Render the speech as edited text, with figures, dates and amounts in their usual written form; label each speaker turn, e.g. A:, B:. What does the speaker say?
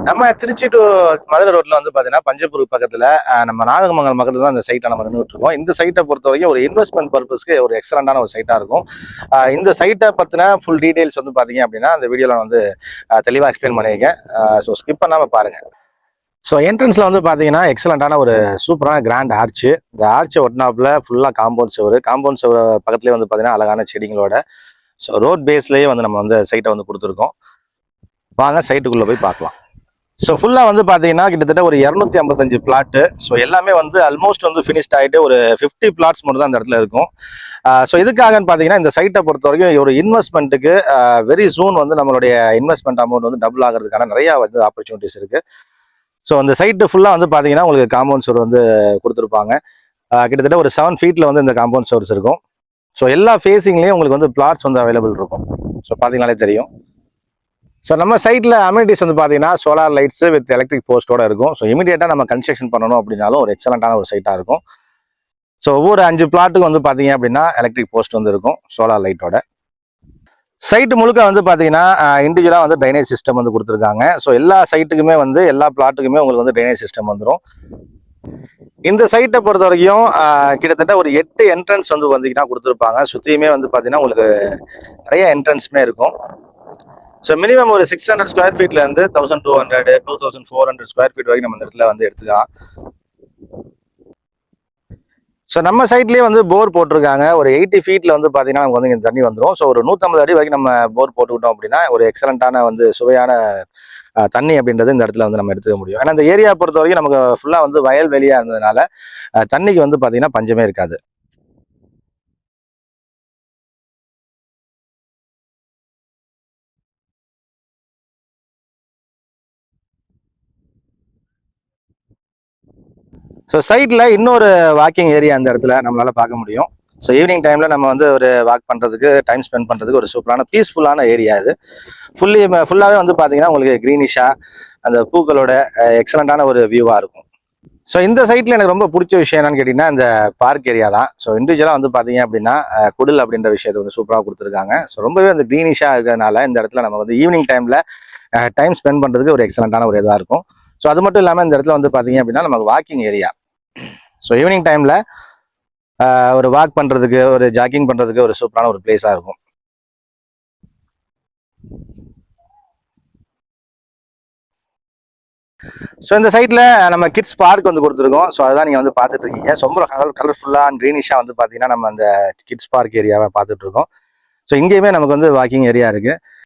A: நம்ம திருச்சி டு மதுரை ரோட்ல வந்து பாத்தீங்கன்னா பஞ்சப்பூர் பக்கத்துல நம்ம நாகமங்கலம் பக்கத்துல தான் இந்த சைட்டை நம்ம நின்றுட்டு இருக்கோம். இந்த சைட்டை பொறுத்த வரைக்கும் ஒரு இன்வெஸ்ட்மெண்ட் பர்பஸ்க்கு ஒரு எக்ஸலண்டான ஒரு சைட்டா இருக்கும். இந்த சைட்டை பத்தின ஃபுல் டீடைல்ஸ் வந்து பாத்தீங்க அப்படின்னா அந்த வீடியோல வந்து தெளிவா எக்ஸ்பிளைன் பண்ணியிருக்கேன். ஸோ ஸ்கிப் பண்ணாம பாருங்க. ஸோ என்ட்ரன்ஸ்ல வந்து பாத்தீங்கன்னா எக்ஸலண்டான ஒரு சூப்பரான கிராண்ட் ஆர்ச்சு. இந்த ஆர்ச்சை ஒட்டினாப்புல ஃபுல்லா காம்பவுண்ட் சுவர் பக்கத்துலேயே வந்து பாத்தீங்கன்னா அழகான செடிங்களோட ஸோ ரோட் பேஸ்லயே வந்து நம்ம வந்து சைட்டை வந்து கொடுத்துருக்கோம். வாங்க சைட்டுக்குள்ள போய் பார்க்கலாம். ஸோ ஃபுல்லாக வந்து பார்த்தீங்கன்னா கிட்டத்தட்ட ஒரு 255 பிளாட்டு. ஸோ எல்லாமே வந்து ஆல்மோஸ்ட் வந்து ஃபினிஷ்ட் ஆகிட்டு ஒரு 50 பிளாட்ஸ் மட்டும் தான் அந்த இடத்துல இருக்கும். ஸோ இதுக்காகன்னு பார்த்தீங்கன்னா இந்த சைட்டை பொறுத்த வரைக்கும் ஒரு இன்வெஸ்ட்மெண்ட்டுக்கு வெரி சூன் வந்து நம்மளுடைய இன்வெஸ்ட்மெண்ட் அமௌண்ட் வந்து டபுள் ஆகிறதுக்கான நிறையா வந்து ஆப்பர்ச்சுனிட்டிஸ் இருக்குது. ஸோ அந்த சைட்டு ஃபுல்லாக வந்து பார்த்தீங்கன்னா உங்களுக்கு காம்பவுண்ட் சோர் வந்து கொடுத்துருப்பாங்க. கிட்டத்தட்ட ஒரு 7 ஃபீட்டில் வந்து இந்த காம்பவுண்ட் சோர்ஸ் இருக்கும். ஸோ எல்லா ஃபேஸிங்லேயும் உங்களுக்கு வந்து பிளாட்ஸ் வந்து அவைலபிள் இருக்கும். ஸோ பார்த்தீங்கனாலே தெரியும். ஸோ நம்ம சைட்டில் அம்யூனிட்டிஸ் வந்து பார்த்தீங்கன்னா சோலார் லைட்ஸ் வித் எலக்ட்ரிக் போஸ்ட்டோட இருக்கும். ஸோ இமீடியட்டாக நம்ம கன்ஸ்ட்ரக்ஷன் பண்ணணும் அப்படின்னாலும் ஒரு எக்ஸலண்டான ஒரு சைட்டாக இருக்கும். ஸோ ஒவ்வொரு 5 பிளாட்டுக்கும் வந்து பார்த்தீங்க அப்படின்னா எலக்ட்ரிக் போஸ்ட் வந்து இருக்கும் சோலார் லைட்டோட. சைட்டு முழுக்க வந்து பார்த்தீங்கன்னா இண்டிவிஜுவலாக வந்து ட்ரைனேஜ் சிஸ்டம் வந்து கொடுத்துருக்காங்க. ஸோ எல்லா சைட்டுக்குமே வந்து எல்லா பிளாட்டுக்குமே உங்களுக்கு வந்து ட்ரைனேஜ் சிஸ்டம் வந்துடும். இந்த சைட்டை பொறுத்த வரைக்கும் கிட்டத்தட்ட ஒரு 8 என்ட்ரன்ஸ் வந்து வந்தீங்கன்னா கொடுத்துருப்பாங்க. சுற்றியுமே வந்து பார்த்தீங்கன்னா உங்களுக்கு நிறைய என்ட்ரன்ஸுமே இருக்கும். ஸோ மினிமம் ஒரு 600 ஸ்கொயர் ஃபீட்ல இருந்து 1200 2400 ஸ்கொயர் ஃபீட் வரைக்கும் நம்ம இந்த இடத்துல வந்து எடுத்துக்கலாம். ஸோ நம்ம சைட்லேயே வந்து போர் போட்டிருக்காங்க. ஒரு 80 ஃபீட்ல வந்து பார்த்தீங்கன்னா நமக்கு வந்து இங்கே தண்ணி வந்துடும். ஸோ ஒரு 150 அடி வரைக்கும் நம்ம போர் போட்டுக்கிட்டோம் அப்படின்னா ஒரு எக்ஸலண்டான வந்து சுவையான தண்ணி அப்படின்றது இந்த இடத்துல வந்து நம்ம எடுத்துக்க முடியும். ஏன்னா இந்த ஏரியா பொறுத்த வரைக்கும் நமக்கு ஃபுல்லாக வந்து வயல் வெளியாக இருந்ததுனால தண்ணிக்கு வந்து பார்த்தீங்கன்னா பஞ்சமே இருக்காது. ஸோ சைட்ல இன்னொரு வாக்கிங் ஏரியா அந்த இடத்துல நம்மளால பார்க்க முடியும். ஸோ ஈவினிங் டைம்ல நம்ம வந்து ஒரு வாக் பண்றதுக்கு டைம் ஸ்பெண்ட் பண்றதுக்கு ஒரு சூப்பரான பீஸ்ஃபுல்லான ஏரியா இது. ஃபுல்லாவே வந்து பாத்தீங்கன்னா உங்களுக்கு கிரீனிஷா அந்த பூக்களோட எக்ஸலண்டான ஒரு வியூவா இருக்கும். ஸோ இந்த சைட்ல எனக்கு ரொம்ப பிடிச்ச விஷயம் என்னன்னு கேட்டீங்கன்னா இந்த பார்க் ஏரியா தான். ஸோ இண்டிவிஜுவலா வந்து பாத்தீங்க அப்படின்னா குடில் அப்படின்ற விஷயத்தை வந்து சூப்பராக கொடுத்துருக்காங்க. ஸோ ரொம்பவே அந்த கிரீனிஷா இருக்கிறதுனால இந்த இடத்துல நம்ம வந்து ஈவினிங் டைம்ல டைம் ஸ்பெண்ட் பண்றதுக்கு ஒரு எக்ஸலண்டான ஒரு இதாக இருக்கும். ஸோ அது மட்டும் இல்லாமல் இந்த இடத்துல வந்து பாத்தீங்க அப்படின்னா நமக்கு வாக்கிங் ஏரியா. ஸோ ஈவினிங் டைம்ல ஒரு வாக் பண்றதுக்கு ஒரு ஜாக்கிங் பண்றதுக்கு ஒரு சூப்பரான ஒரு பிளேஸா இருக்கும். ஸோ இந்த சைட்ல நம்ம கிட்ஸ் பார்க் வந்து கொடுத்துருக்கோம். ஸோ அதுதான் நீங்க வந்து பார்த்துட்டு இருக்கீங்க. ரொம்ப கலர்ஃபுல்லா அண்ட் கிரீனிஷா வந்து பாத்தீங்கன்னா நம்ம அந்த கிட்ஸ் பார்க் ஏரியாவை பார்த்துட்டு இருக்கோம். ஸோ இங்கேயுமே நமக்கு வந்து வாக்கிங் ஏரியா இருக்கு.